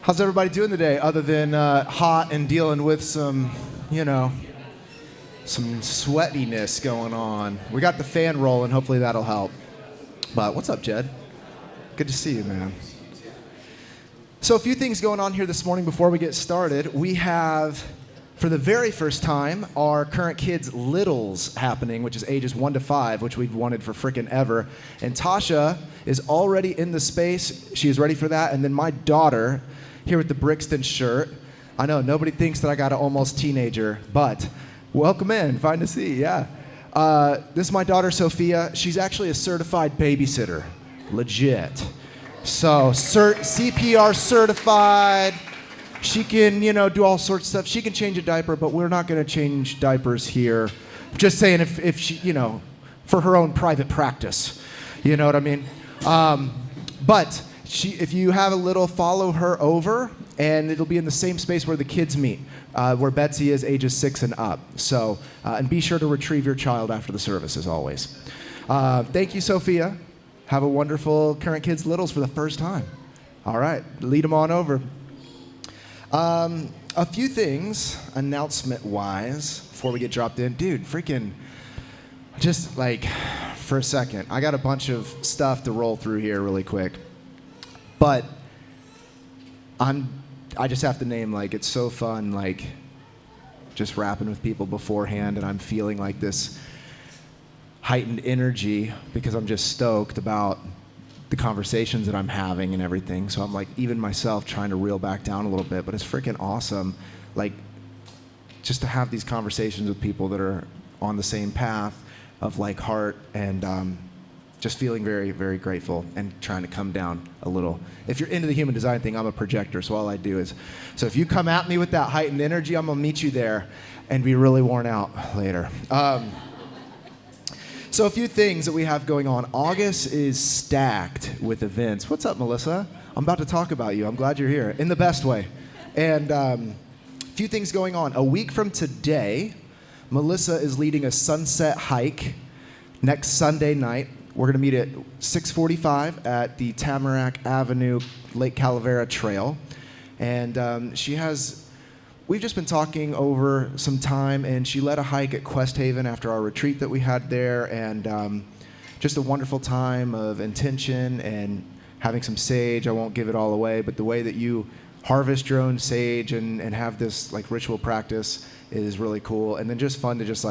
How's everybody doing today other than hot and dealing with some sweatiness going on? We got the fan rolling. Hopefully that'll help. But what's up, Jed? Good to see you, man. So a few things going on here this morning before we get started. We have, for the very first time, our current kids' littles happening, which is ages 1 to 5, which we've wanted for frickin' ever. And Tasha is already in the space. She is ready for that. And then my daughter, here with the Brixton shirt. I know, nobody thinks that I got an almost teenager, but welcome in, fine to see, yeah. This is my daughter, Sophia. She's actually a certified babysitter, legit. So, CPR certified. She can, do all sorts of stuff. She can change a diaper, but we're not gonna change diapers here. Just saying if she, for her own private practice. You know what I mean? But if you have a little, follow her over, and it'll be in the same space where the kids meet, where Betsy is ages 6 and up. So, and be sure to retrieve your child after the service, as always. Thank you, Sophia. Have a wonderful current kids littles for the first time. All right, lead them on over. A few things, announcement-wise, before we get dropped in. Dude, freaking, just like, for a second, I got a bunch of stuff to roll through here really quick. But I just have to name, it's so fun, just rapping with people beforehand, and I'm feeling like this heightened energy because I'm just stoked about the conversations that I'm having and everything. So I'm even myself trying to reel back down a little bit, but it's freaking awesome, just to have these conversations with people that are on the same path of heart, and just feeling very, very grateful and trying to come down a little. If you're into the human design thing, I'm a projector, so all I do is, so if you come at me with that heightened energy, I'm gonna meet you there and be really worn out later. So a few things that we have going on. August is stacked with events. What's up, Melissa? I'm about to talk about you. I'm glad you're here, in the best way. And a few things going on. A week from today, Melissa is leading a sunset hike next Sunday night. We're going to meet at 6:45 at the Tamarack Avenue Lake Calavera Trail. And we've just been talking over some time, and she led a hike at Quest Haven after our retreat that we had there, and just a wonderful time of intention and having some sage. I won't give it all away, but the way that you harvest your own sage and have this ritual practice is really cool. And then just fun to just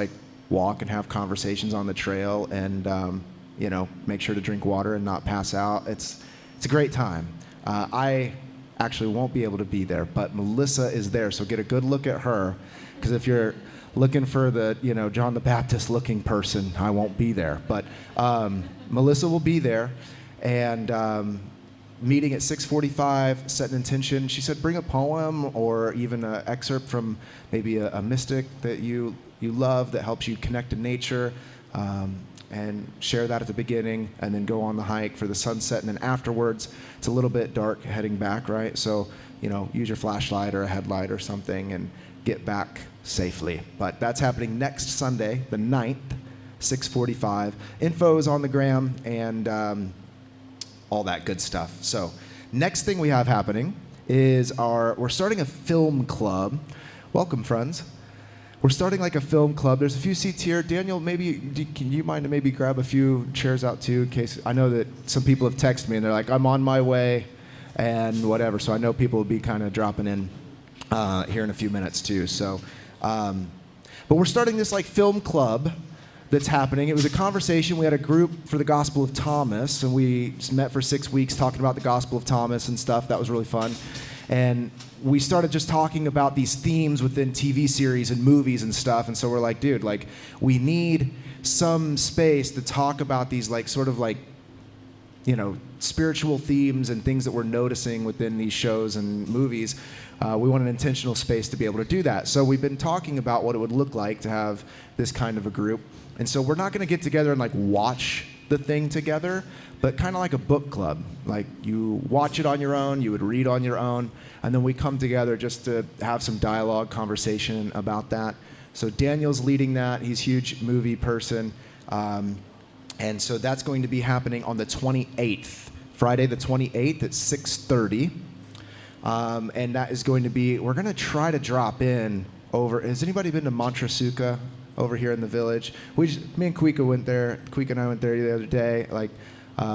walk and have conversations on the trail, and make sure to drink water and not pass out. It's a great time. I actually won't be able to be there, but Melissa is there, so get a good look at her, because if you're looking for the John the Baptist looking person, I won't be there. But Melissa will be there, and meeting at 6:45, set an intention. She said bring a poem or even an excerpt from maybe a mystic that you love that helps you connect to nature, and share that at the beginning, and then go on the hike for the sunset. And then afterwards, it's a little bit dark heading back, right? So, use your flashlight or a headlight or something and get back safely. But that's happening next Sunday, the 9th, 6:45. Info is on the gram, and all that good stuff. So next thing we have happening is we're starting a film club. Welcome, friends. We're starting a film club. There's a few seats here. Daniel, can you mind to maybe grab a few chairs out too, in case, I know that some people have texted me and they're I'm on my way and whatever. So I know people will be kind of dropping in here in a few minutes too. So, but we're starting this film club that's happening. It was a conversation. We had a group for the Gospel of Thomas, and we met for 6 weeks talking about the Gospel of Thomas and stuff. That was really fun. And we started just talking about these themes within TV series and movies and stuff. And so we're dude, we need some space to talk about these spiritual themes and things that we're noticing within these shows and movies. We want an intentional space to be able to do that. So we've been talking about what it would look like to have this kind of a group. And so we're not going to get together and watch the thing together, but kind of like a book club. You watch it on your own, you would read on your own, and then we come together just to have some dialogue, conversation about that. So Daniel's leading that. He's a huge movie person. And so that's going to be happening on the 28th, Friday the 28th at 6:30. And that is going to be, we're going to try to drop in over, has anybody been to Montresuka over here in the village? Me and Kuika went there. Kuika and I went there the other day.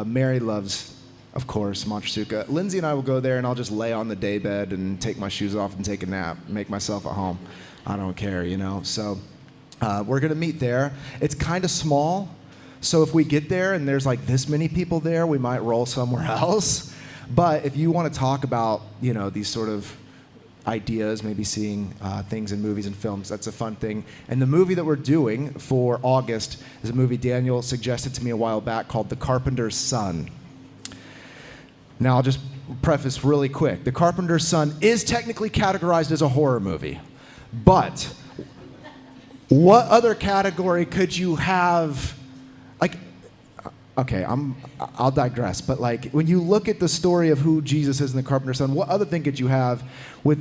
Mary loves, of course, Montresuka. Lindsay and I will go there, and I'll just lay on the daybed and take my shoes off and take a nap, make myself at home. I don't care, So we're going to meet there. It's kind of small, so if we get there and there's like this many people there, we might roll somewhere else. But if you want to talk about, these sort of ideas, maybe seeing things in movies and films, that's a fun thing. And the movie that we're doing for August is a movie Daniel suggested to me a while back called The Carpenter's Son. Now, I'll just preface really quick. The Carpenter's Son is technically categorized as a horror movie, but what other category could you have? Okay, I'll digress, but when you look at the story of who Jesus is in The Carpenter's Son, what other thing could you have with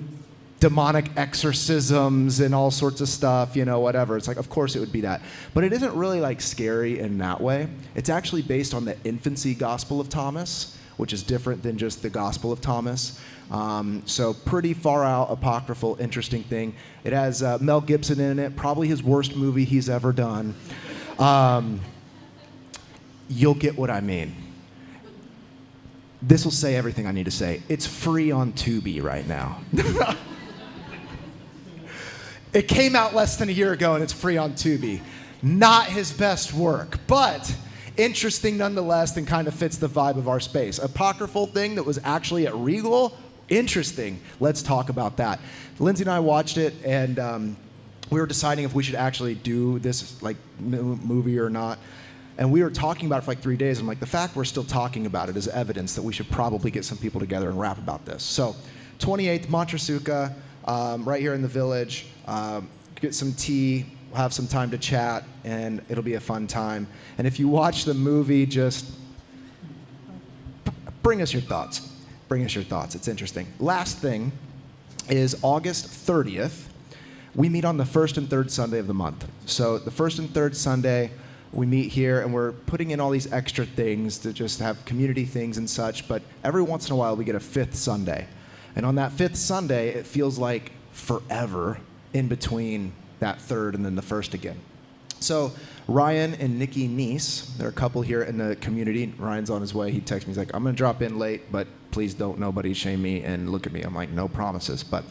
demonic exorcisms and all sorts of stuff, whatever? It's of course it would be that. But it isn't really scary in that way. It's actually based on the infancy Gospel of Thomas, which is different than just the Gospel of Thomas. So pretty far out, apocryphal, interesting thing. It has Mel Gibson in it, probably his worst movie he's ever done. You'll get what I mean. This will say everything I need to say. It's free on Tubi right now. It came out less than a year ago, and it's free on Tubi. Not his best work, but interesting nonetheless, and kind of fits the vibe of our space. Apocryphal thing that was actually at Regal, interesting. Let's talk about that. Lindsay and I watched it, and we were deciding if we should actually do this movie or not. And we were talking about it for 3 days. I'm the fact we're still talking about it is evidence that we should probably get some people together and rap about this. So 28th, Montresuka, right here in the village. Get some tea, we'll have some time to chat, and it'll be a fun time. And if you watch the movie, just bring us your thoughts. Bring us your thoughts. It's interesting. Last thing is August 30th. We meet on the first and third Sunday of the month. So the first and third Sunday, we meet here, and we're putting in all these extra things to just have community things and such, but every once in a while we get a fifth Sunday. And on that fifth Sunday, it feels like forever in between that third and then the first again. So Ryan and Nikki Neese, they're a couple here in the community. Ryan's on his way. He texts me, he's I'm going to drop in late, but please don't nobody shame me and look at me. I'm no promises. But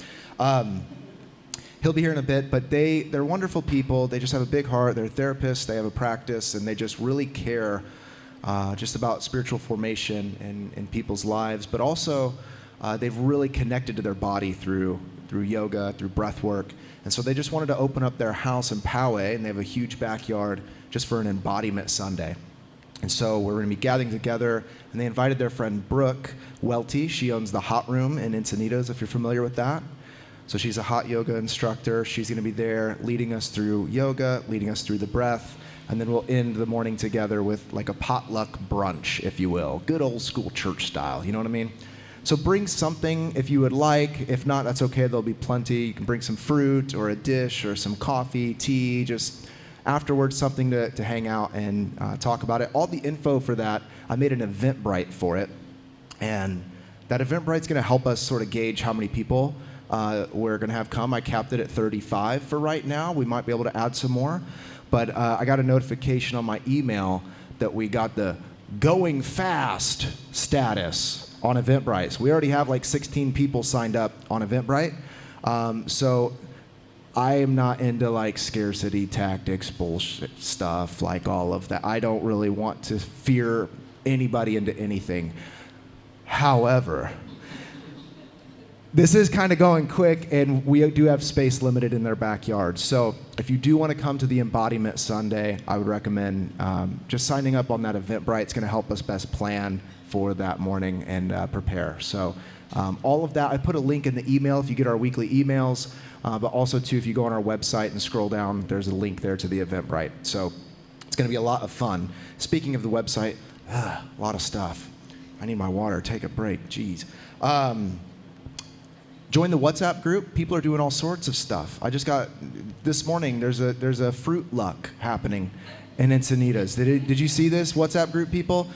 he'll be here in a bit, but they're wonderful people. They just have a big heart. They're therapists. They have a practice, and they just really care just about spiritual formation in people's lives. But also, they've really connected to their body through yoga, through breath work. And so they just wanted to open up their house in Poway, and they have a huge backyard just for an embodiment Sunday. And so we're going to be gathering together, and they invited their friend Brooke Welty. She owns the Hot Room in Encinitas, if you're familiar with that. So she's a hot yoga instructor. She's going to be there leading us through yoga, leading us through the breath, and then we'll end the morning together with a potluck brunch, if you will. Good old school church style, you know what I mean? So bring something if you would like. If not, that's okay. There'll be plenty. You can bring some fruit or a dish or some coffee, tea, just afterwards something to hang out and talk about it. All the info for that, I made an Eventbrite for it. And that Eventbrite's going to help us sort of gauge how many people we're going to have come. I capped it at 35 for right now. We might be able to add some more. But I got a notification on my email that we got the going fast status on Eventbrite. So we already have 16 people signed up on Eventbrite. So I am not into scarcity tactics, bullshit stuff, all of that. I don't really want to fear anybody into anything. However, this is kind of going quick, and we do have space limited in their backyard. So if you do want to come to the Embodiment Sunday, I would recommend just signing up on that Eventbrite. It's going to help us best plan for that morning and prepare. So all of that, I put a link in the email if you get our weekly emails, but also, too, if you go on our website and scroll down, there's a link there to the Eventbrite. So it's going to be a lot of fun. Speaking of the website, a lot of stuff. I need my water. Take a break. Jeez. Join the WhatsApp group. People are doing all sorts of stuff. I just got, this morning, there's a fruit luck happening in Encinitas. Did you see this WhatsApp group, people?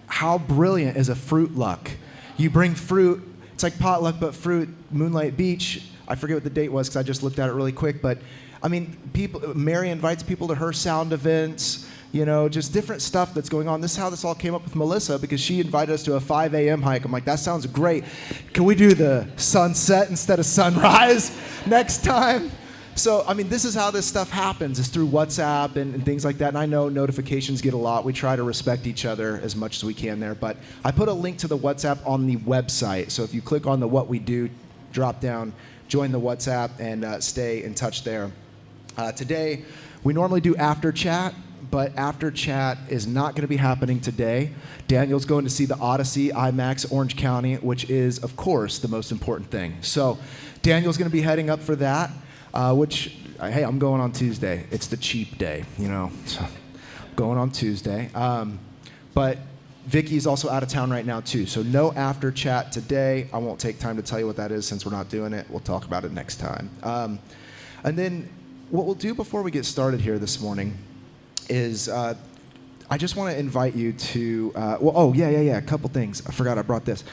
How brilliant is a fruit luck? You bring fruit. It's It's like potluck but fruit, Moonlight Beach. I forget what the date was because I just looked at it really quick. But, I mean, Mary invites people to her sound events, just different stuff that's going on. This is how this all came up with Melissa, because she invited us to a 5 a.m. hike. I'm like, that sounds great. Can we do the sunset instead of sunrise next time? So, I mean, this is how this stuff happens, is through WhatsApp and things like that. And I know notifications get a lot. We try to respect each other as much as we can there. But I put a link to the WhatsApp on the website. So if you click on the What We Do drop down, join the WhatsApp and stay in touch there. Today, we normally do after chat, but after chat is not going to be happening today. Daniel's going to see the Odyssey IMAX Orange County, which is, of course, the most important thing. So Daniel's going to be heading up for that. Hey, I'm going on Tuesday. It's the cheap day, so I'm going on Tuesday. But Vicky's also out of town right now, too. So no after chat today. I won't take time to tell you what that is since we're not doing it. We'll talk about it next time. And then what we'll do before we get started here this morning is I just want to invite you to, a couple things. I forgot I brought this.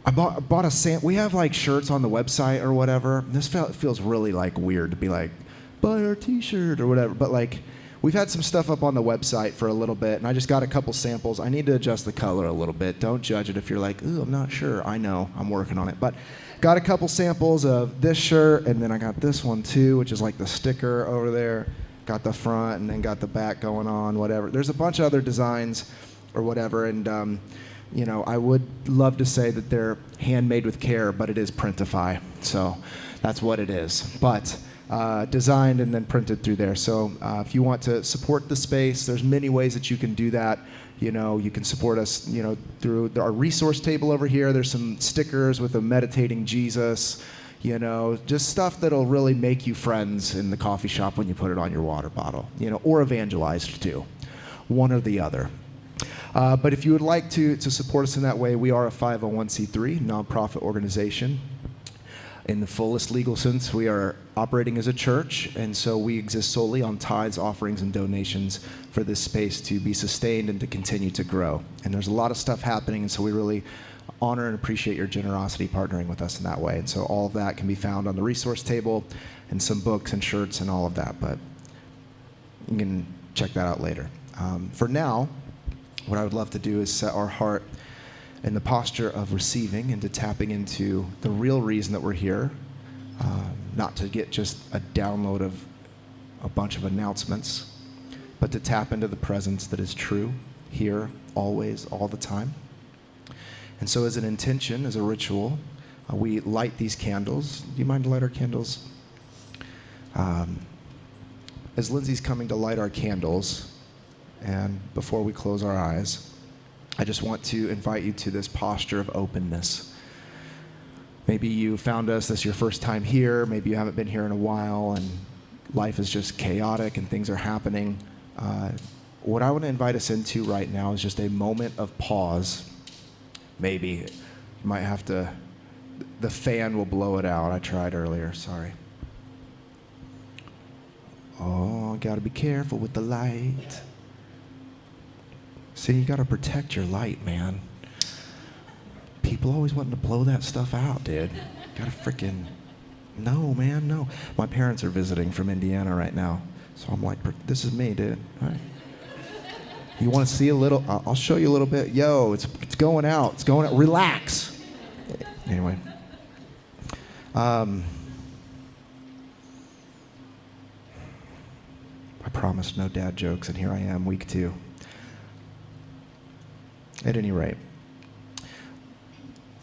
I bought a sample. We have like shirts on the website or whatever. This feels really like weird to be like, buy our t-shirt or whatever. But like, we've had some stuff up on the website for a little bit, and I just got a couple samples. I need to adjust the color a little bit. Don't judge it if you're like, ooh, I'm not sure. I know, I'm working on it. But got a couple samples of this shirt, and then I got this one too, which is like the sticker over there. Got the front, and then got the back going on, whatever. There's a bunch of other designs or whatever, and I would love to say that they're handmade with care, but it is Printify. So that's what it is. But designed and then printed through there. So if you want to support the space, there's many ways that you can do that. You can support us, through our resource table over here. There's some stickers with a meditating Jesus, just stuff that'll really make you friends in the coffee shop when you put it on your water bottle, or evangelized too. One or the other. But if you would like to support us in that way, we are a 501c3 nonprofit organization. In the fullest legal sense, we are operating as a church, and so we exist solely on tithes, offerings, and donations for this space to be sustained and to continue to grow. And there's a lot of stuff happening, and so we really honor and appreciate your generosity partnering with us in that way. And so all of that can be found on the resource table and some books and shirts and all of that, but you can check that out later. For now, what I would love to do is set our heart in the posture of receiving and to tapping into the real reason that we're here, not to get just a download of a bunch of announcements, but to tap into the presence that is true, here, always, all the time. And so as an intention, as a ritual, we light these candles. Do you mind to light our candles? As Lindsay's coming to light our candles, and before we close our eyes, I just want to invite you to this posture of openness. Maybe you found us, this is your first time here, maybe you haven't been here in a while, and life is just chaotic and things are happening. What I want to invite us into right now is just a moment of pause. Maybe you might have to, the fan will blow it out. I tried earlier, sorry. Oh, gotta be careful with the light. See, you gotta protect your light, man. People always wanting to blow that stuff out, dude. Gotta freaking, no, man, no. My parents are visiting from Indiana right now, so I'm like, this is me, dude. All right. You want to see a little? I'll show you a little bit. Yo, it's going out. It's going out. Relax. Anyway. I promised no dad jokes, and here I am, week 2. At any rate,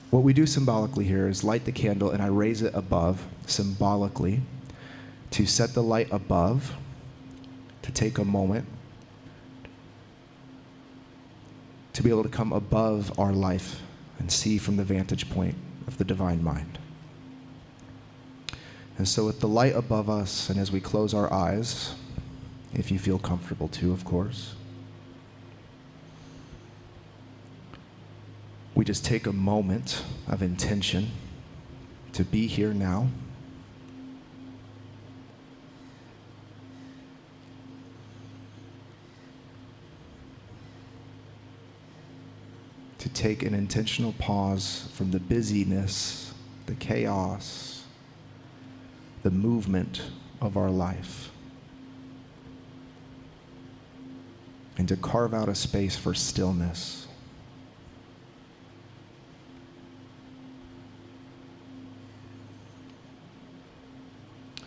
what we do symbolically here is light the candle, and I raise it above, symbolically, to set the light above, to take a moment, to be able to come above our life and see from the vantage point of the divine mind. And so with the light above us, and as we close our eyes, if you feel comfortable to, of course, we just take a moment of intention to be here now. To take an intentional pause from the busyness, the chaos, the movement of our life, and to carve out a space for stillness.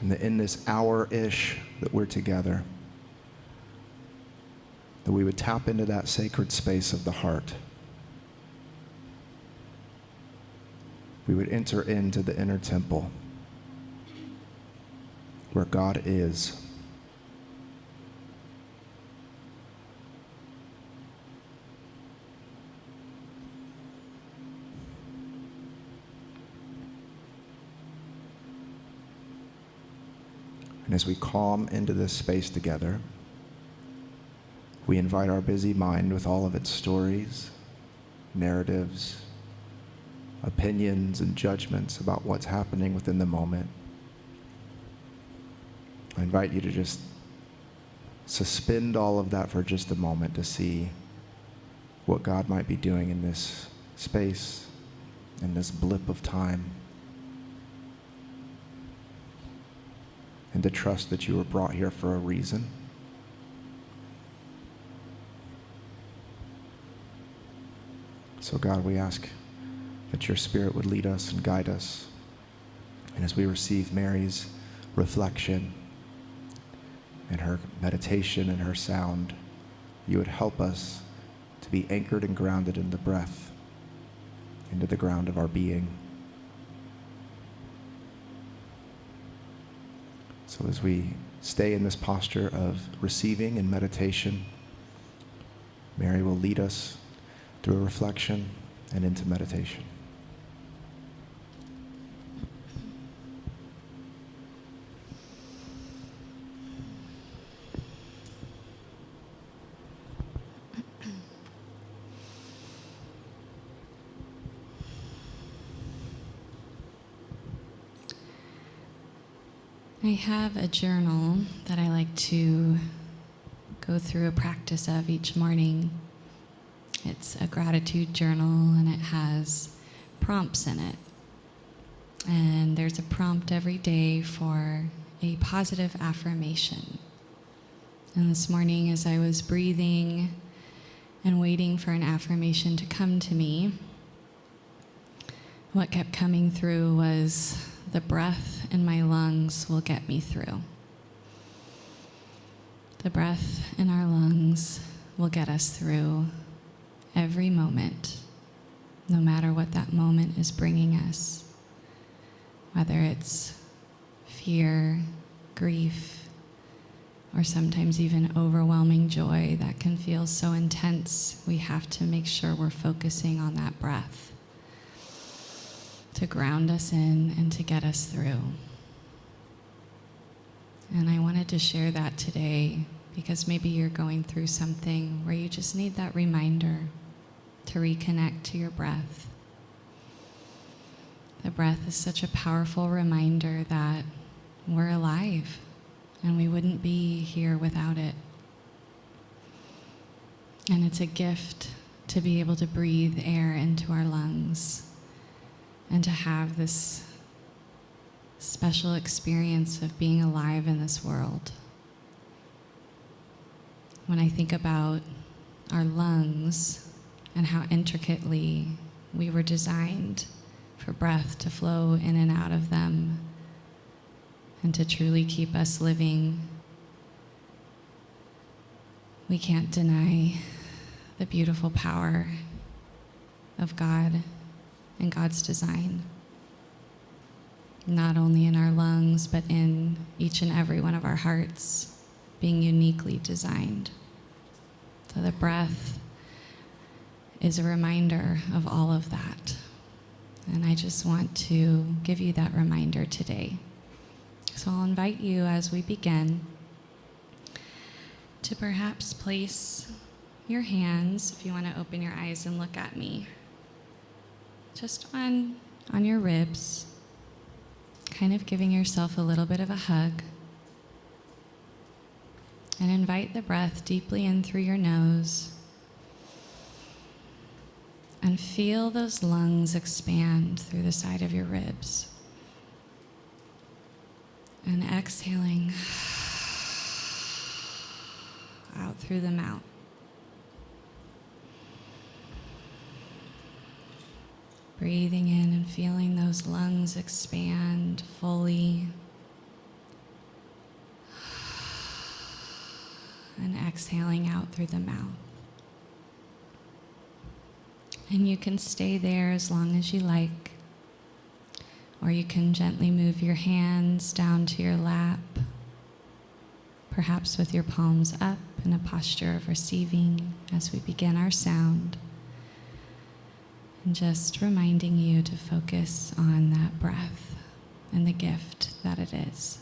And that in this hour-ish that we're together, that we would tap into that sacred space of the heart. We would enter into the inner temple where God is. And as we calm into this space together, we invite our busy mind with all of its stories, narratives, opinions, and judgments about what's happening within the moment. I invite you to just suspend all of that for just a moment to see what God might be doing in this space, in this blip of time, and to trust that you were brought here for a reason. So God, we ask that your Spirit would lead us and guide us. And as we receive Mary's reflection and her meditation and her sound, you would help us to be anchored and grounded in the breath, into the ground of our being. So as we stay in this posture of receiving and meditation, Mary will lead us through a reflection and into meditation. I have a journal that I like to go through a practice of each morning. It's a gratitude journal, and it has prompts in it. And there's a prompt every day for a positive affirmation. And this morning, as I was breathing and waiting for an affirmation to come to me, what kept coming through was, the breath in my lungs will get me through. The breath in our lungs will get us through every moment, no matter what that moment is bringing us, whether it's fear, grief, or sometimes even overwhelming joy that can feel so intense. We have to make sure we're focusing on that breath to ground us in and to get us through. And I wanted to share that today because maybe you're going through something where you just need that reminder to reconnect to your breath. The breath is such a powerful reminder that we're alive and we wouldn't be here without it. And it's a gift to be able to breathe air into our lungs and to have this special experience of being alive in this world. When I think about our lungs and how intricately we were designed for breath to flow in and out of them and to truly keep us living, we can't deny the beautiful power of God and God's design, not only in our lungs, but in each and every one of our hearts, being uniquely designed. So the breath is a reminder of all of that. And I just want to give you that reminder today. So I'll invite you as we begin to perhaps place your hands, if you want to open your eyes and look at me, just on your ribs, kind of giving yourself a little bit of a hug. And invite the breath deeply in through your nose And feel those lungs expand through the side of your ribs. And exhaling out through the mouth. Breathing in and feeling those lungs expand fully. And exhaling out through the mouth. And you can stay there as long as you like. Or you can gently move your hands down to your lap, perhaps with your palms up in a posture of receiving as we begin our sound. And just reminding you to focus on that breath and the gift that it is.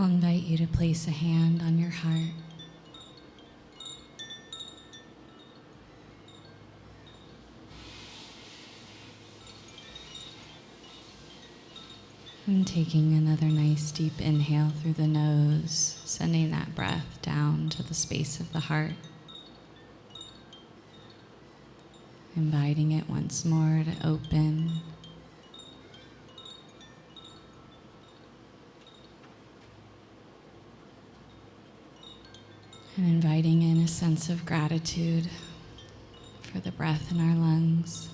I'll invite you to place a hand on your heart. And taking another nice deep inhale through the nose, sending that breath down to the space of the heart. Inviting it once more to open. And inviting in a sense of gratitude for the breath in our lungs.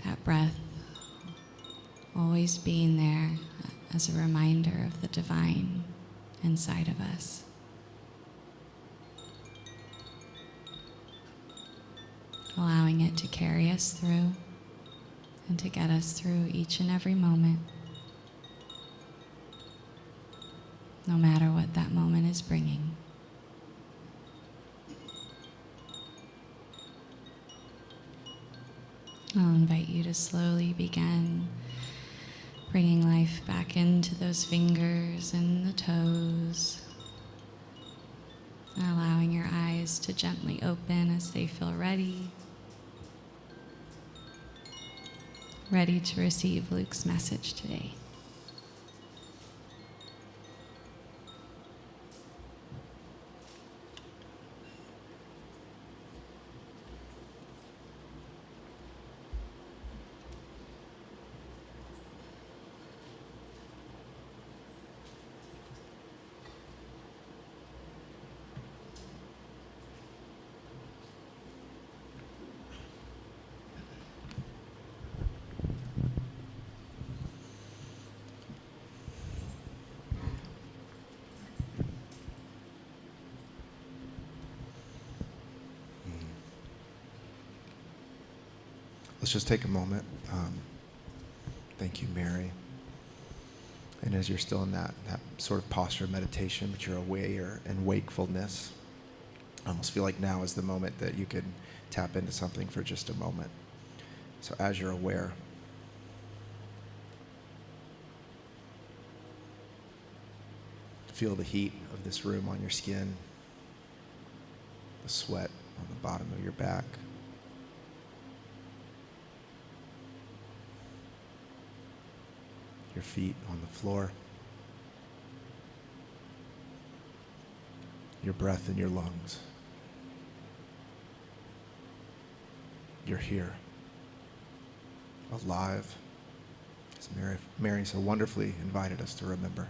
That breath always being there as a reminder of the divine inside of us. Allowing it to carry us through and to get us through each and every moment, no matter what that moment is bringing. I'll invite you to slowly begin bringing life back into those fingers and the toes, allowing your eyes to gently open as they feel ready to receive Luke's message today. Let's just take a moment. Thank you, Mary. And as you're still in that sort of posture of meditation, but you're aware and wakefulness, I almost feel like now is the moment that you could tap into something for just a moment. So as you're aware, feel the heat of this room on your skin, the sweat on the bottom of your back. Your feet on the floor, your breath in your lungs. You're here, alive, as Mary so wonderfully invited us to remember.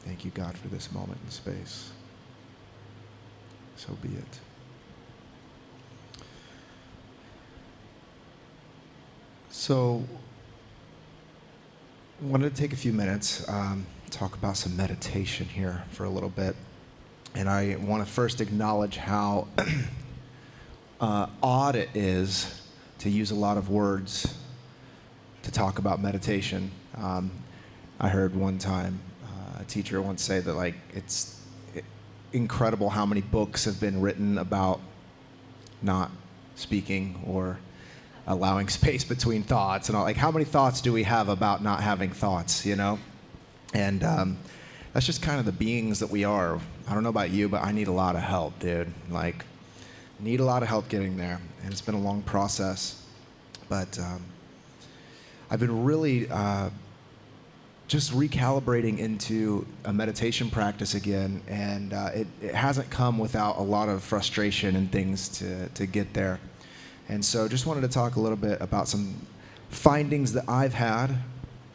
Thank you, God, for this moment and space. So be it. So, I wanted to take a few minutes, talk about some meditation here for a little bit. And I want to first acknowledge how odd it is to use a lot of words to talk about meditation. I heard one time a teacher once say that it's incredible how many books have been written about not speaking or allowing space between thoughts, and all, how many thoughts do we have about not having thoughts, And that's just kind of the beings that we are. I don't know about you, but I need a lot of help, dude. Need a lot of help getting there, and it's been a long process. But I've been really just recalibrating into a meditation practice again, and it hasn't come without a lot of frustration and things to get there. And so just wanted to talk a little bit about some findings that I've had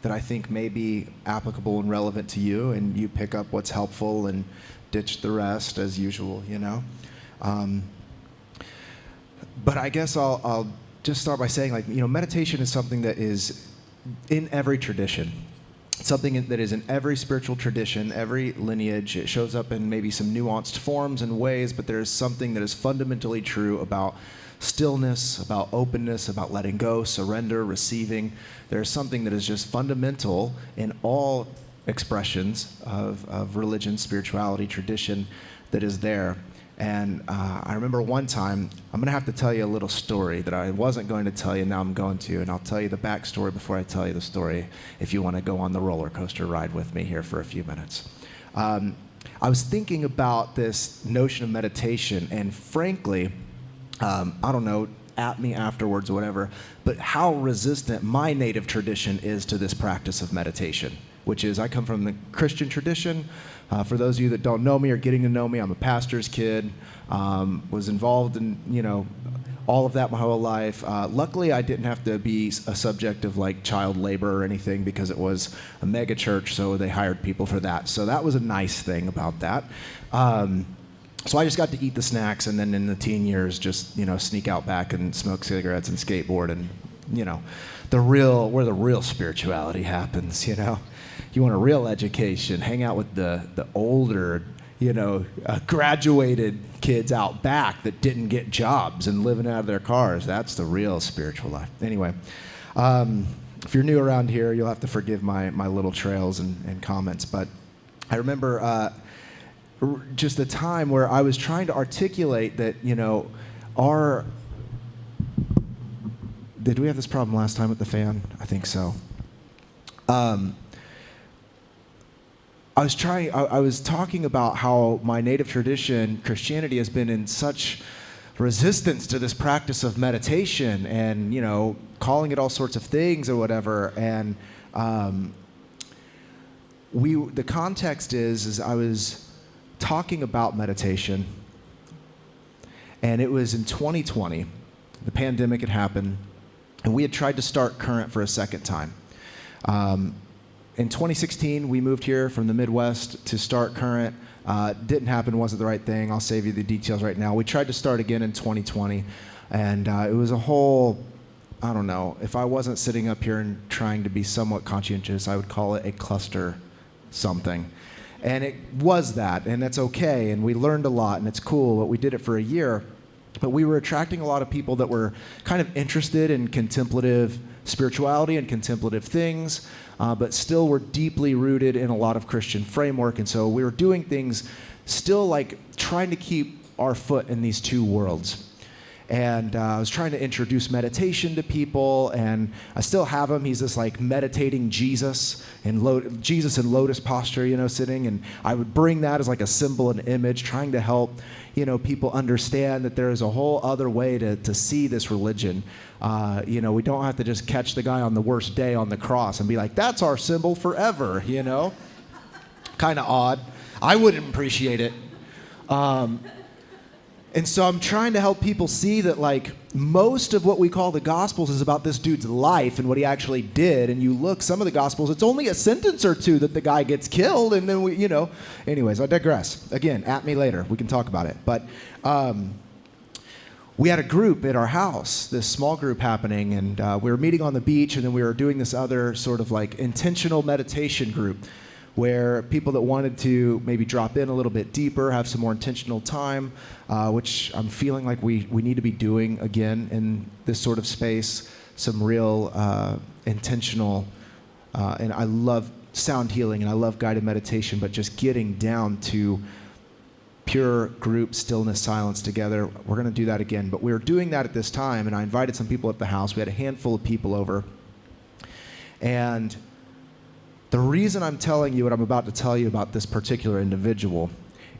that I think may be applicable and relevant to you, and you pick up what's helpful and ditch the rest as usual, But I guess I'll just start by saying, meditation is something that is in every tradition. Something that is in every spiritual tradition, every lineage. It shows up in maybe some nuanced forms and ways, but there is something that is fundamentally true about stillness, about openness, about letting go, surrender, receiving. There's something that is just fundamental in all expressions of religion, spirituality, tradition that is there. And I remember one time, I'm going to have to tell you a little story that I wasn't going to tell you, now I'm going to, and I'll tell you the backstory before I tell you the story if you want to go on the roller coaster ride with me here for a few minutes. I was thinking about this notion of meditation, and frankly, I don't know, at me afterwards or whatever, but how resistant my native tradition is to this practice of meditation, which is I come from the Christian tradition. For those of you that don't know me or getting to know me, I'm a pastor's kid, was involved in, all of that my whole life. Luckily, I didn't have to be a subject of like child labor or anything because it was a mega church, so they hired people for that. So that was a nice thing about that. So I just got to eat the snacks, and then in the teen years, just sneak out back and smoke cigarettes and skateboard, and where the real spirituality happens. You want a real education, hang out with the older, graduated kids out back that didn't get jobs and living out of their cars. That's the real spiritual life. Anyway, if you're new around here, you'll have to forgive my little trails and comments. But I remember just a time where I was trying to articulate that, did we have this problem last time with the fan? I think so. I was talking about how my native tradition, Christianity, has been in such resistance to this practice of meditation and, calling it all sorts of things or whatever. And the context is I was talking about meditation, and it was in 2020. The pandemic had happened, and we had tried to start Current for a second time. In 2016, we moved here from the Midwest to start Current. Didn't happen, wasn't the right thing. I'll save you the details right now. We tried to start again in 2020, and it was a whole, I don't know, if I wasn't sitting up here and trying to be somewhat conscientious, I would call it a cluster something. And it was that, and that's okay, and we learned a lot, and it's cool, but we did it for a year. But we were attracting a lot of people that were kind of interested in contemplative spirituality and contemplative things, but still were deeply rooted in a lot of Christian framework. And so we were doing things still like trying to keep our foot in these two worlds. And I was trying to introduce meditation to people, and I still have him. He's this like meditating Jesus in Jesus in lotus posture, sitting. And I would bring that as like a symbol and image, trying to help, people understand that there is a whole other way to see this religion. We don't have to just catch the guy on the worst day on the cross and be like, that's our symbol forever, Kind of odd. I wouldn't appreciate it. And so I'm trying to help people see that, like, most of what we call the Gospels is about this dude's life and what he actually did. And you look, some of the Gospels, it's only a sentence or two that the guy gets killed, and then Anyways, I digress. Again, at me later. We can talk about it. But we had a group at our house, this small group happening, and we were meeting on the beach, and then we were doing this other sort of like intentional meditation group where people that wanted to maybe drop in a little bit deeper, have some more intentional time, which I'm feeling like we need to be doing again in this sort of space, some real intentional, and I love sound healing and I love guided meditation, but just getting down to pure group stillness, silence together. We're going to do that again, but we were doing that at this time, and I invited some people at the house. We had a handful of people over, and the reason I'm telling you what I'm about to tell you about this particular individual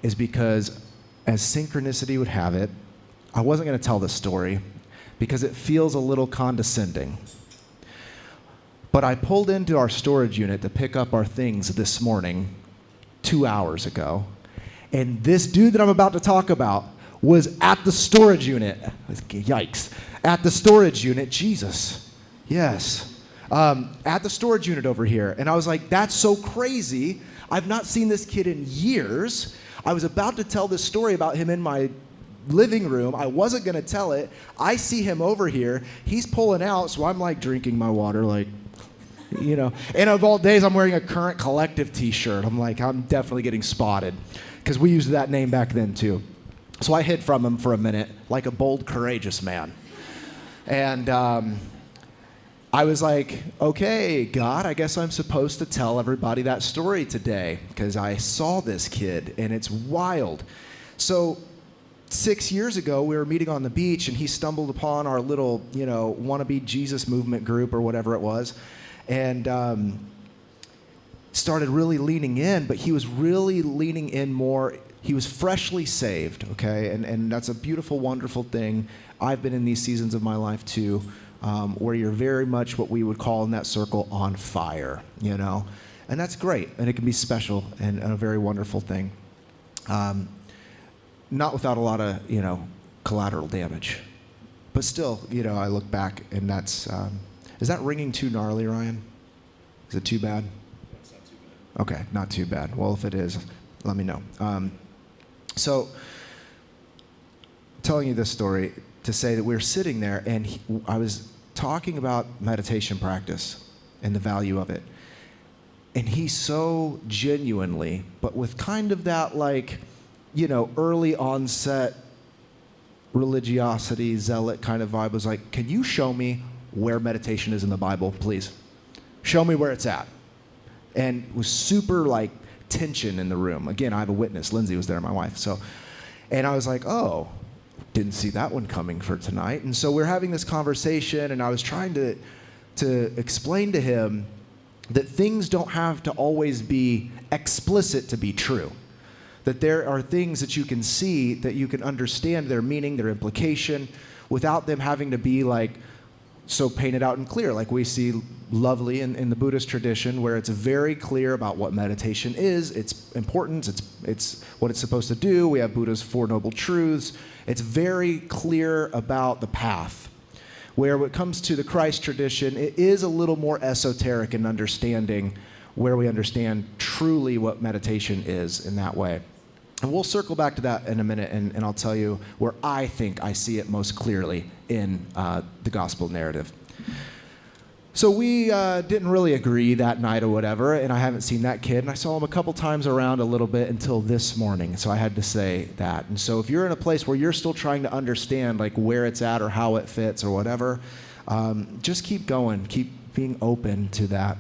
is because, as synchronicity would have it, I wasn't going to tell this story because it feels a little condescending. But I pulled into our storage unit to pick up our things this morning, 2 hours ago, and this dude that I'm about to talk about was at the storage unit. Yikes. At the storage unit, Jesus. Yes. At the storage unit over here. And I was like, that's so crazy. I've not seen this kid in years. I was about to tell this story about him in my living room. I wasn't going to tell it. I see him over here. He's pulling out, so I'm like drinking my water, like, And of all days, I'm wearing a Current Collective t-shirt. I'm like, I'm definitely getting spotted because we used that name back then too. So I hid from him for a minute like a bold, courageous man. And I was like, okay, God, I guess I'm supposed to tell everybody that story today because I saw this kid and it's wild. So 6 years ago, we were meeting on the beach, and he stumbled upon our little, wannabe Jesus movement group or whatever it was, and started really leaning in, but he was really leaning in more. He was freshly saved, okay? And that's a beautiful, wonderful thing. I've been in these seasons of my life too, where you're very much what we would call in that circle on fire, And that's great, and it can be special and a very wonderful thing. Not without a lot of, collateral damage. But still, I look back and that's, is that ringing too gnarly, Ryan? Is it too bad? That's not too bad. Okay, not too bad. Well, if it is, let me know. So, telling you this story to say that we were sitting there and I was talking about meditation practice and the value of it. And he so genuinely, but with kind of that early onset religiosity, zealot kind of vibe, was like, can you show me where meditation is in the Bible, please? Show me where it's at. And it was super tension in the room. Again, I have a witness. Lindsay was there, my wife. And I was like, oh, didn't see that one coming for tonight. And so we're having this conversation, and I was trying to explain to him that things don't have to always be explicit to be true. That there are things that you can see, that you can understand their meaning, their implication, without them having to be so painted out and clear, like we see lovely in the Buddhist tradition, where it's very clear about what meditation is, its importance, it's what it's supposed to do. We have Buddha's Four Noble Truths. It's very clear about the path. Where when it comes to the Christ tradition, it is a little more esoteric in understanding, where we understand truly what meditation is in that way. And we'll circle back to that in a minute, and I'll tell you where I think I see it most clearly in the gospel narrative. So we didn't really agree that night or whatever, and I haven't seen that kid, and I saw him a couple times around a little bit until this morning, so I had to say that. And so if you're in a place where you're still trying to understand where it's at or how it fits or whatever, just keep going, keep being open to that.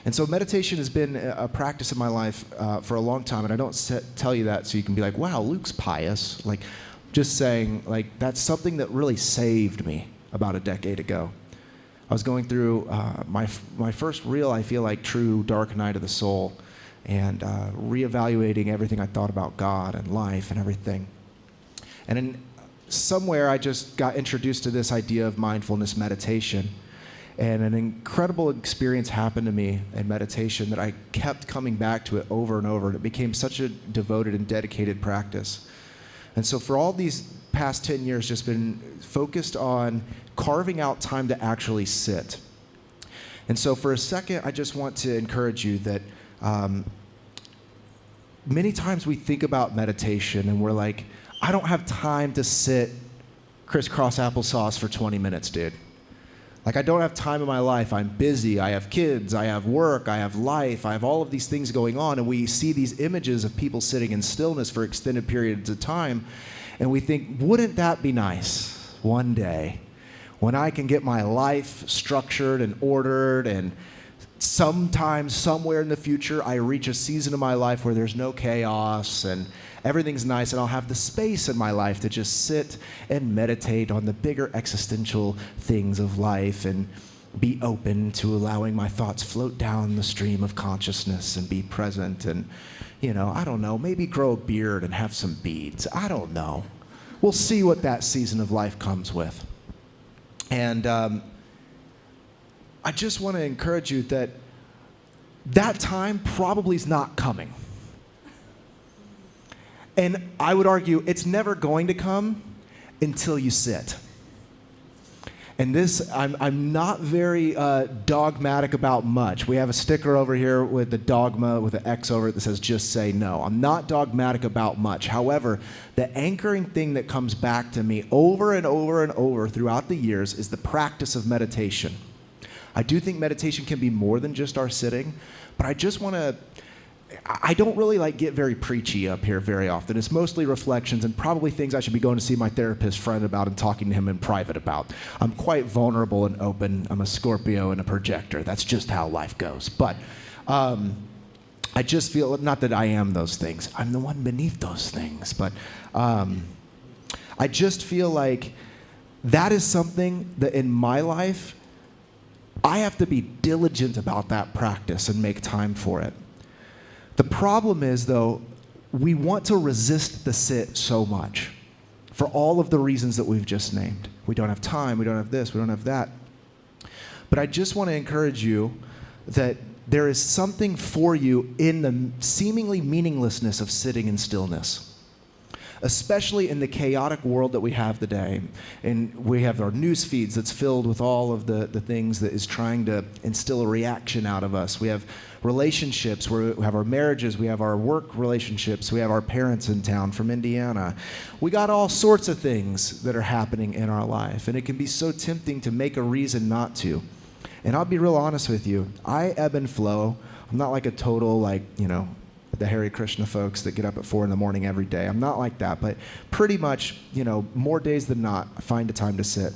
And so meditation has been a practice in my life for a long time, and I don't tell you that so you can be like, wow, Luke's pious. Just saying, that's something that really saved me about a decade ago. I was going through my first real, I feel like, true dark night of the soul, and reevaluating everything I thought about God and life and everything. And in somewhere I just got introduced to this idea of mindfulness meditation. And an incredible experience happened to me in meditation that I kept coming back to it over and over. And it became such a devoted and dedicated practice. And so for all these past 10 years, just been focused on carving out time to actually sit. And so for a second, I just want to encourage you that many times we think about meditation and we're like, I don't have time to sit crisscross applesauce for 20 minutes, dude. I don't have time in my life. I'm busy. I have kids. I have work. I have life. I have all of these things going on. And we see these images of people sitting in stillness for extended periods of time. And we think, wouldn't that be nice one day when I can get my life structured and ordered, and sometime, somewhere in the future, I reach a season of my life where there's no chaos and everything's nice, and I'll have the space in my life to just sit and meditate on the bigger existential things of life and be open to allowing my thoughts float down the stream of consciousness and be present and, I don't know, maybe grow a beard and have some beads. I don't know. We'll see what that season of life comes with. And I just want to encourage you that time probably is not coming. And I would argue it's never going to come until you sit. And this, I'm not very dogmatic about much. We have a sticker over here with the dogma with an X over it that says just say no. I'm not dogmatic about much. However, the anchoring thing that comes back to me over and over and over throughout the years is the practice of meditation. I do think meditation can be more than just our sitting, but I just want to, I don't really get very preachy up here very often. It's mostly reflections and probably things I should be going to see my therapist friend about and talking to him in private about. I'm quite vulnerable and open. I'm a Scorpio and a projector. That's just how life goes. But I just feel, not that I am those things. I'm the one beneath those things. But I just feel like that is something that in my life, I have to be diligent about that practice and make time for it. The problem is, though, we want to resist the sit so much for all of the reasons that we've just named. We don't have time, we don't have this, we don't have that. But I just want to encourage you that there is something for you in the seemingly meaninglessness of sitting in stillness, especially in the chaotic world that we have today. And we have our news feeds that's filled with all of the things that is trying to instill a reaction out of us. We have relationships, we have our marriages, we have our work relationships, we have our parents in town from Indiana. We got all sorts of things that are happening in our life, and it can be so tempting to make a reason not to. And I'll be real honest with you, I ebb and flow. I'm not like a total, the Hare Krishna folks that get up at 4 a.m. every day. I'm not like that, but pretty much, more days than not, I find a time to sit.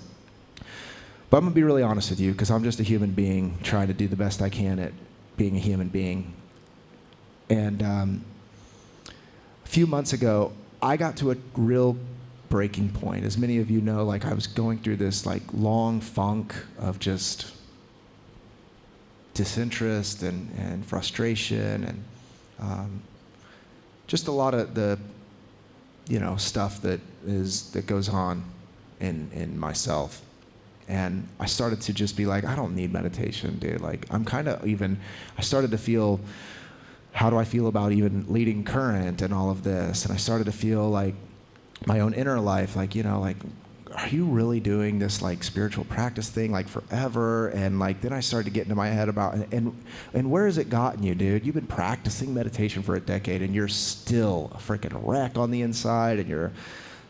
But I'm gonna be really honest with you, because I'm just a human being trying to do the best I can at being a human being. And a few months ago, I got to a real breaking point. As many of you know, I was going through this long funk of just disinterest and frustration and just a lot of the stuff that goes on in myself. And I started to just be like, I don't need meditation, dude. I started to feel, how do I feel about even leading current and all of this? And I started to feel like my own inner life, are you really doing this spiritual practice thing forever? And then I started to get into my head about, and where has it gotten you, dude? You've been practicing meditation for a decade and you're still a freaking wreck on the inside, and you're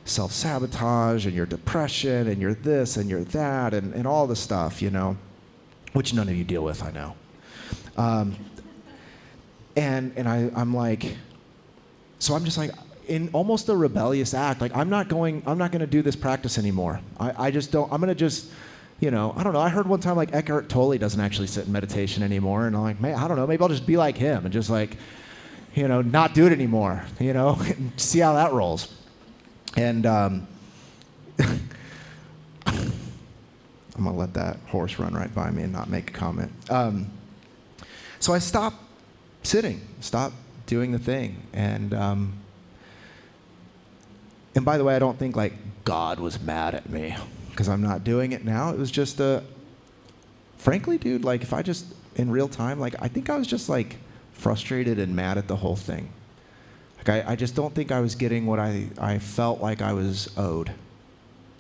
self-sabotage, and your depression, and you're this, and you're that, and all the stuff, which none of you deal with, I know. I'm just in almost a rebellious act, I'm not going to do this practice anymore. I just don't, I'm going to just, I don't know, I heard one time Eckhart Tolle doesn't actually sit in meditation anymore, and I'm like, man, I don't know, maybe I'll just be like him and just not do it anymore, and see how that rolls. And I'm going to let that horse run right by me and not make a comment. So I stopped sitting, stopped doing the thing. And by the way, I don't think God was mad at me because I'm not doing it now. It was just frankly, dude, if I just, in real time, I think I was just frustrated and mad at the whole thing. I just don't think I was getting what I felt like I was owed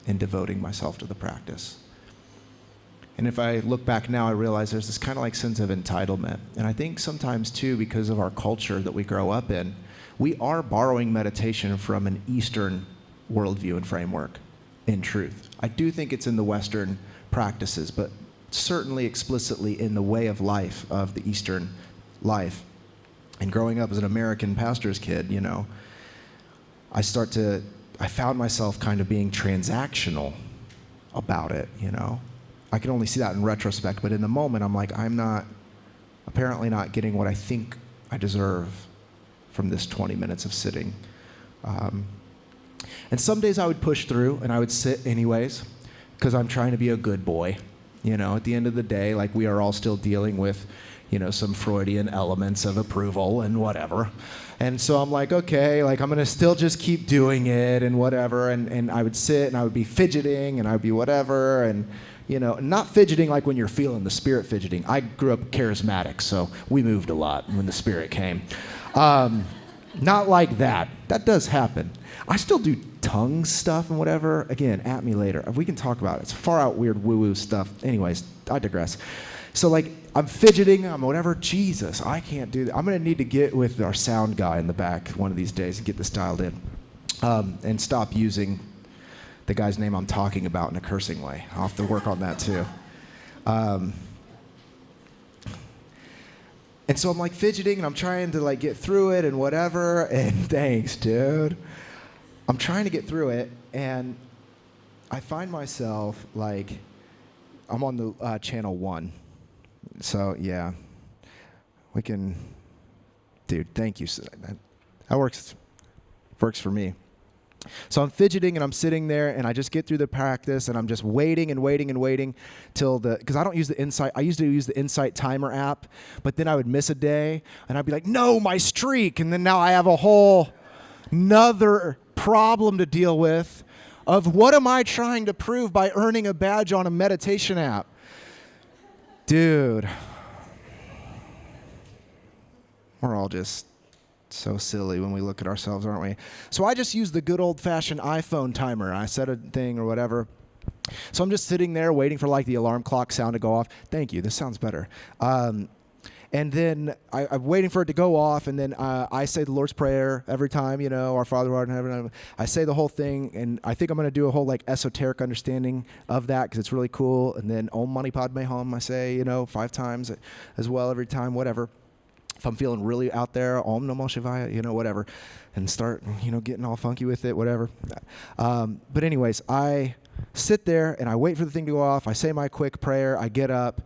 in devoting myself to the practice. And if I look back now, I realize there's this kind of sense of entitlement. And I think sometimes too, because of our culture that we grow up in, we are borrowing meditation from an Eastern worldview and framework, in truth. I do think it's in the Western practices, but certainly explicitly in the way of life of the Eastern life. And growing up as an American pastor's kid, I found myself kind of being transactional about it, I can only see that in retrospect, but in the moment, I'm I'm apparently not getting what I think I deserve from this 20 minutes of sitting. And some days I would push through and I would sit anyways, because I'm trying to be a good boy. At the end of the day, we are all still dealing with some Freudian elements of approval and whatever. And so I'm okay, I'm going to still just keep doing it and whatever. And I would sit and I would be fidgeting and I would be whatever. And, not fidgeting when you're feeling the Spirit fidgeting. I grew up charismatic, so we moved a lot when the Spirit came. Not like that. That does happen. I still do tongue stuff and whatever. Again, at me later. We can talk about it. It's far out weird woo-woo stuff. Anyways, I digress. So I'm fidgeting, I'm whatever. Jesus, I can't do that. I'm going to need to get with our sound guy in the back one of these days and get this dialed in. And stop using the guy's name I'm talking about in a cursing way. I'll have to work on that too. And so I'm fidgeting and I'm trying to get through it and whatever. And thanks, dude. I'm trying to get through it and I find myself I'm on the channel 1. So yeah, we can, dude, thank you. That works for me. So I'm fidgeting and I'm sitting there and I just get through the practice and I'm just waiting and waiting and waiting till because I don't use the Insight. I used to use the Insight timer app, but then I would miss a day and I'd be like, no, my streak. And then now I have a whole another problem to deal with of what am I trying to prove by earning a badge on a meditation app? Dude, we're all just so silly when we look at ourselves, aren't we? So I just use the good old-fashioned iPhone timer. I set a thing or whatever. So I'm just sitting there waiting for like the alarm clock sound to go off. Thank you. This sounds better. And then I'm waiting for it to go off, and then I say the Lord's Prayer every time, our Father who art in heaven. I say the whole thing, and I think I'm going to do a whole like esoteric understanding of that because it's really cool. And then Om Mani Padme Hum, I say, 5 times as well every time, whatever. If I'm feeling really out there, Om Namo Shivaya, whatever, and start, getting all funky with it, whatever. But anyways, I sit there and I wait for the thing to go off. I say my quick prayer. I get up,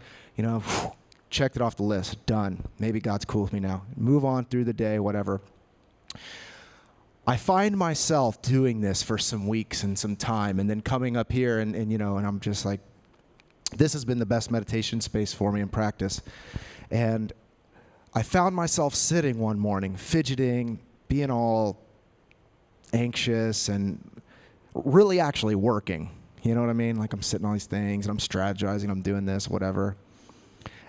checked it off the list. Done. Maybe God's cool with me now. Move on through the day, whatever. I find myself doing this for some weeks and some time and then coming up here and I'm just like, this has been the best meditation space for me in practice. And I found myself sitting one morning, fidgeting, being all anxious and really actually working. You know what I mean? Like I'm sitting on these things and I'm strategizing, I'm doing this, whatever.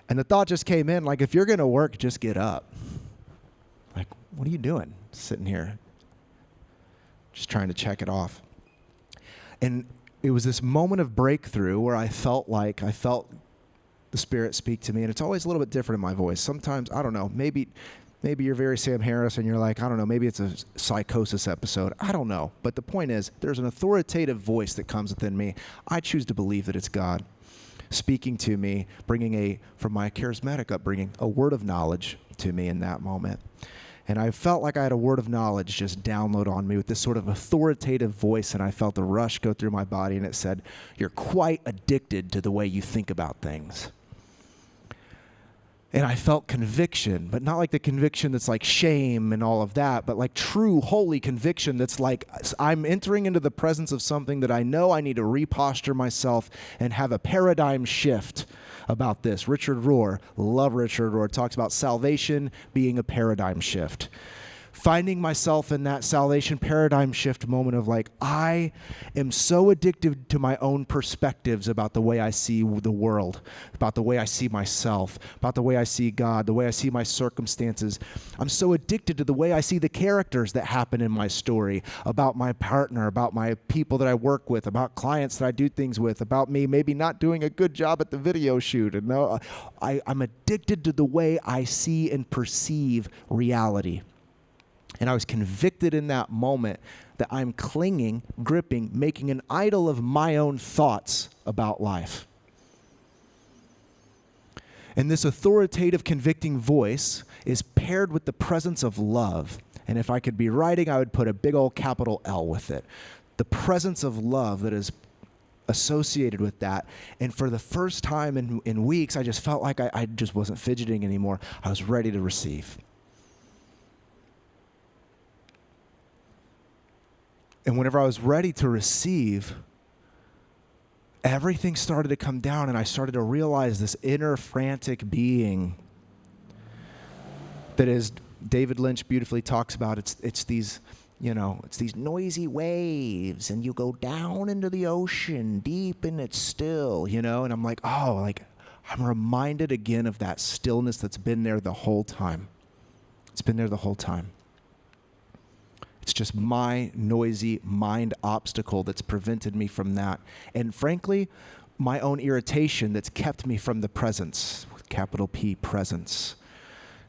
And the thought just came in, like, if you're going to work, just get up. Like, what are you doing sitting here? Just trying to check it off. And it was this moment of breakthrough where I felt the Spirit speak to me, and it's always a little bit different in my voice. Sometimes, I don't know, maybe you're very Sam Harris and you're like, I don't know, maybe it's a psychosis episode. I don't know. But the point is, there's an authoritative voice that comes within me. I choose to believe that it's God speaking to me, bringing from my charismatic upbringing, a word of knowledge to me in that moment. And I felt like I had a word of knowledge just download on me with this sort of authoritative voice, and I felt a rush go through my body, and it said, you're quite addicted to the way you think about things. And I felt conviction, but not like the conviction that's like shame and all of that, but like true, holy conviction that's like I'm entering into the presence of something that I know I need to reposture myself and have a paradigm shift about this. Richard Rohr, love Richard Rohr, talks about salvation being a paradigm shift. Finding myself in that salvation paradigm shift moment of like, I am so addicted to my own perspectives about the way I see the world, about the way I see myself, about the way I see God, the way I see my circumstances. I'm so addicted to the way I see the characters that happen in my story, about my partner, about my people that I work with, about clients that I do things with, about me maybe not doing a good job at the video shoot. And I'm addicted to the way I see and perceive reality. And I was convicted in that moment that I'm clinging, gripping, making an idol of my own thoughts about life. And this authoritative, convicting voice is paired with the presence of love. And if I could be writing, I would put a big old capital L with it. The presence of love that is associated with that. And for the first time in weeks, I just felt like I just wasn't fidgeting anymore. I was ready to receive. And whenever I was ready to receive, everything started to come down, and I started to realize this inner frantic being that, as David Lynch beautifully talks about, it's these noisy waves, and you go down into the ocean deep and it's still, and I'm like, I'm reminded again of that stillness that's been there the whole time. It's been there the whole time. It's just my noisy mind obstacle that's prevented me from that. And frankly, my own irritation that's kept me from the presence, with capital P, presence,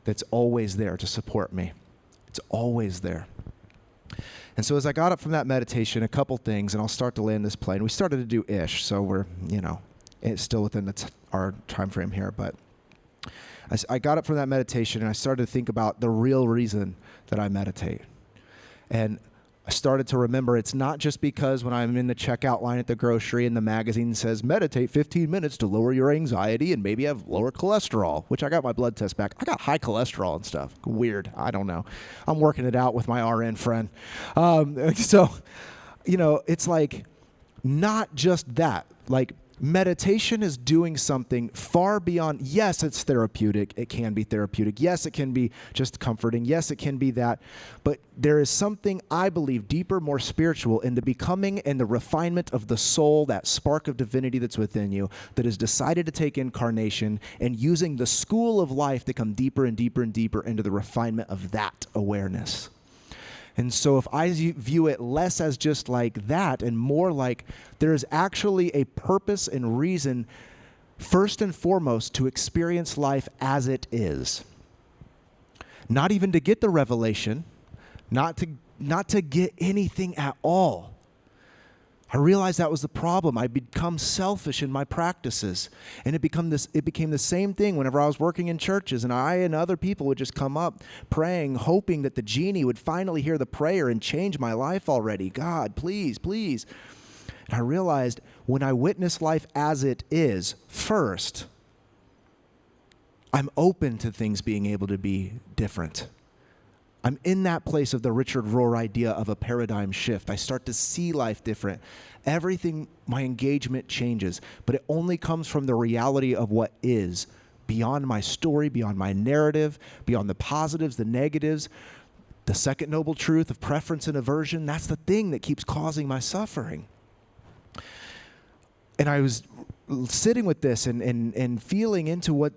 that's always there to support me. It's always there. And so as I got up from that meditation, a couple things, and I'll start to land this plane. We started to do ish, so we're, it's still within our time frame here. But I got up from that meditation, and I started to think about the real reason that I meditate. And I started to remember it's not just because when I'm in the checkout line at the grocery and the magazine says, meditate 15 minutes to lower your anxiety and maybe have lower cholesterol, which I got my blood test back. I got high cholesterol and stuff. Weird. I don't know. I'm working it out with my RN friend. So, it's like not just that. Like, meditation is doing something far beyond, yes, it's therapeutic. It can be therapeutic. Yes, it can be just comforting. Yes, it can be that. But there is something, I believe, deeper, more spiritual in the becoming and the refinement of the soul, that spark of divinity that's within you, that has decided to take incarnation and using the school of life to come deeper and deeper and deeper into the refinement of that awareness. And so if I view it less as just like that and more like there is actually a purpose and reason, first and foremost, to experience life as it is. Not even to get the revelation, not to get anything at all. I realized that was the problem. I become selfish in my practices. And it became the same thing whenever I was working in churches, and I and other people would just come up praying, hoping that the genie would finally hear the prayer and change my life already. God, please, please. And I realized when I witness life as it is, first, I'm open to things being able to be different. I'm in that place of the Richard Rohr idea of a paradigm shift. I start to see life different. Everything, my engagement changes, but it only comes from the reality of what is, beyond my story, beyond my narrative, beyond the positives, the negatives, the second noble truth of preference and aversion. That's the thing that keeps causing my suffering. And I was sitting with this and feeling into what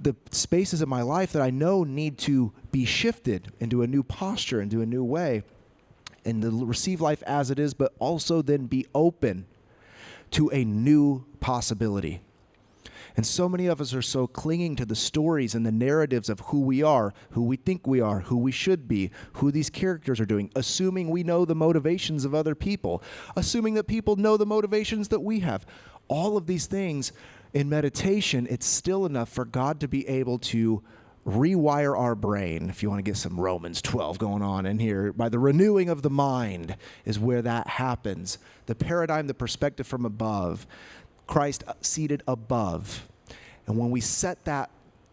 the spaces of my life that I know need to be shifted into a new posture, into a new way, and to receive life as it is, but also then be open to a new possibility. And so many of us are so clinging to the stories and the narratives of who we are, who we think we are, who we should be, who these characters are doing, assuming we know the motivations of other people, assuming that people know the motivations that we have. All of these things in meditation, it's still enough for God to be able to rewire our brain, if you want to get some Romans 12 going on in here. By the renewing of the mind is where that happens. The paradigm, the perspective from above, Christ seated above. And when we set that,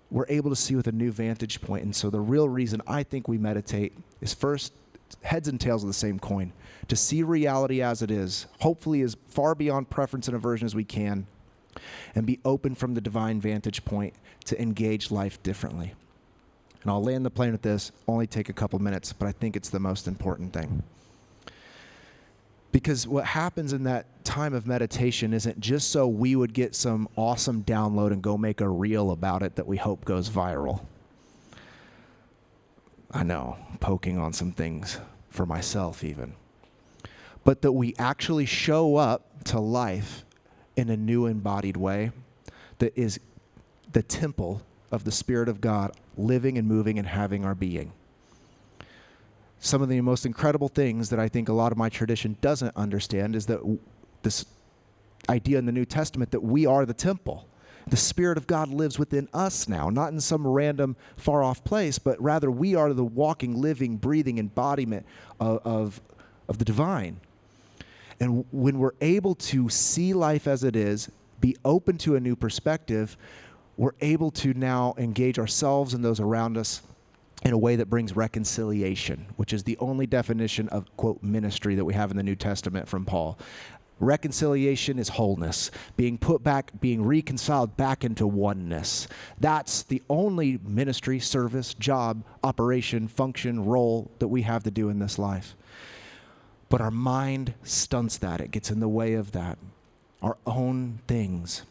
we're able to see with a new vantage point. And so the real reason I think we meditate is first, heads and tails of the same coin, to see reality as it is, hopefully as far beyond preference and aversion as we can, and be open from the divine vantage point to engage life differently. And I'll land the plane with this, only take a couple minutes, but I think it's the most important thing. Because what happens in that time of meditation isn't just so we would get some awesome download and go make a reel about it that we hope goes viral. I know, poking on some things for myself even. But that we actually show up to life in a new embodied way that is the temple of the Spirit of God living and moving and having our being. Some of the most incredible things that I think a lot of my tradition doesn't understand is that this idea in the New Testament that we are the temple. The Spirit of God lives within us now, not in some random far-off place, but rather we are the walking, living, breathing embodiment of the divine. And when we're able to see life as it is, be open to a new perspective, we're able to now engage ourselves and those around us in a way that brings reconciliation, which is the only definition of, quote, ministry that we have in the New Testament from Paul. Reconciliation is wholeness, being put back, being reconciled back into oneness. That's the only ministry, service, job, operation, function, role that we have to do in this life. But our mind stunts that. It gets in the way of that. Our own things.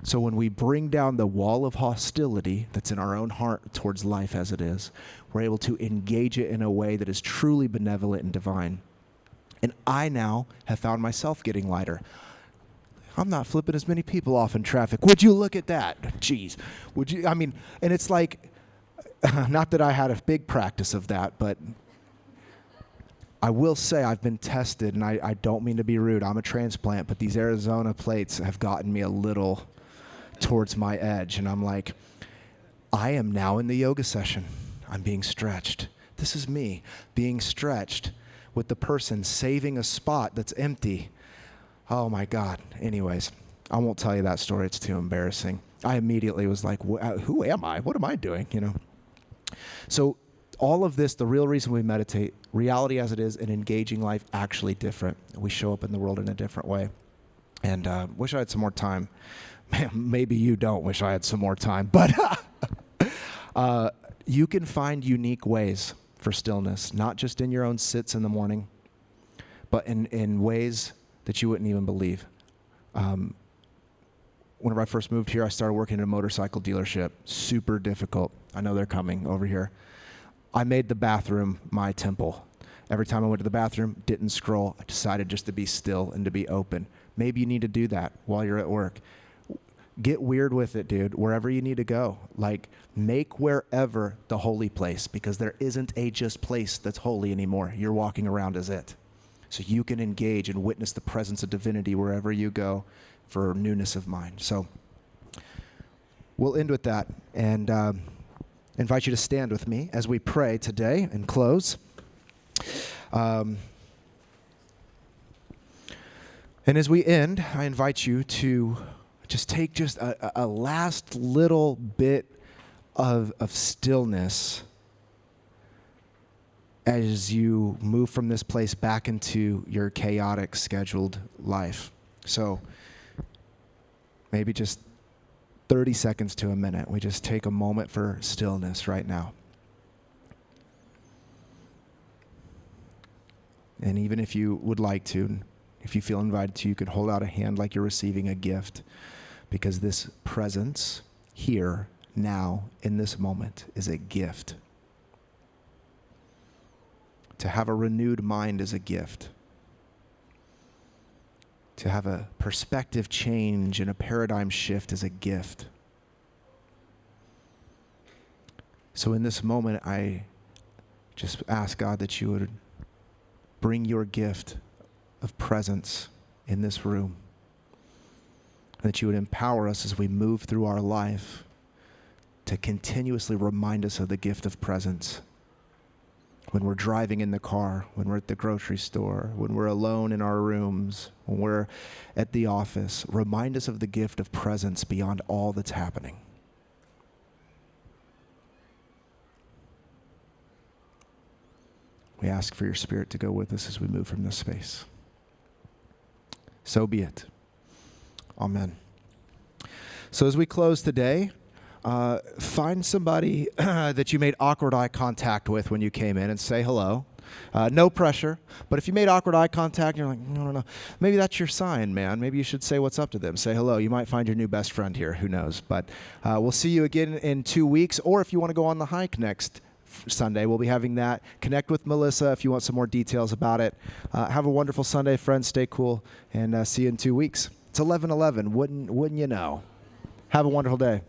So when we bring down the wall of hostility that's in our own heart towards life as it is, we're able to engage it in a way that is truly benevolent and divine. And I now have found myself getting lighter. I'm not flipping as many people off in traffic. Would you look at that? Jeez. Would you? I mean, and it's like, not that I had a big practice of that, but I will say I've been tested, and I don't mean to be rude. I'm a transplant, but these Arizona plates have gotten me a little towards my edge. And I'm like, I am now in the yoga session. I'm being stretched. This is me being stretched with the person saving a spot that's empty. Oh my God. Anyways, I won't tell you that story. It's too embarrassing. I immediately was like, who am I? What am I doing? So all of this, the real reason we meditate, reality as it is, and engaging life, actually different. We show up in the world in a different way. And wish I had some more time. Maybe you don't wish I had some more time. But you can find unique ways for stillness, not just in your own sits in the morning, but in ways that you wouldn't even believe. Whenever I first moved here, I started working at a motorcycle dealership. Super difficult. I know they're coming over here. I made the bathroom my temple. Every time I went to the bathroom, didn't scroll. I decided just to be still and to be open. Maybe you need to do that while you're at work. Get weird with it, dude, wherever you need to go. Like, make wherever the holy place, because there isn't a just place that's holy anymore. You're walking around as it. So you can engage and witness the presence of divinity wherever you go for newness of mind. So we'll end with that and invite you to stand with me as we pray today and close. And as we end, I invite you to just take just a last little bit of stillness as you move from this place back into your chaotic, scheduled life. So maybe just 30 seconds to a minute. We just take a moment for stillness right now. And even if you would like to, if you feel invited to, you could hold out a hand like you're receiving a gift, because this presence here, now, in this moment, is a gift. To have a renewed mind is a gift. To have a perspective change and a paradigm shift is a gift. So in this moment, I just ask God that you would bring your gift of presence in this room. That you would empower us as we move through our life to continuously remind us of the gift of presence. When we're driving in the car, when we're at the grocery store, when we're alone in our rooms, when we're at the office, remind us of the gift of presence beyond all that's happening. We ask for your Spirit to go with us as we move from this space. So be it. Amen. So as we close today, find somebody that you made awkward eye contact with when you came in and say hello. No pressure, but if you made awkward eye contact and you're like, no, maybe that's your sign, man. Maybe you should say what's up to them. Say hello. You might find your new best friend here. Who knows? But we'll see you again in 2 weeks, or if you want to go on the hike next Sunday, we'll be having that. Connect with Melissa if you want some more details about it. Have a wonderful Sunday, friends. Stay cool, and see you in 2 weeks. It's 11:11. Wouldn't you know? Have a wonderful day.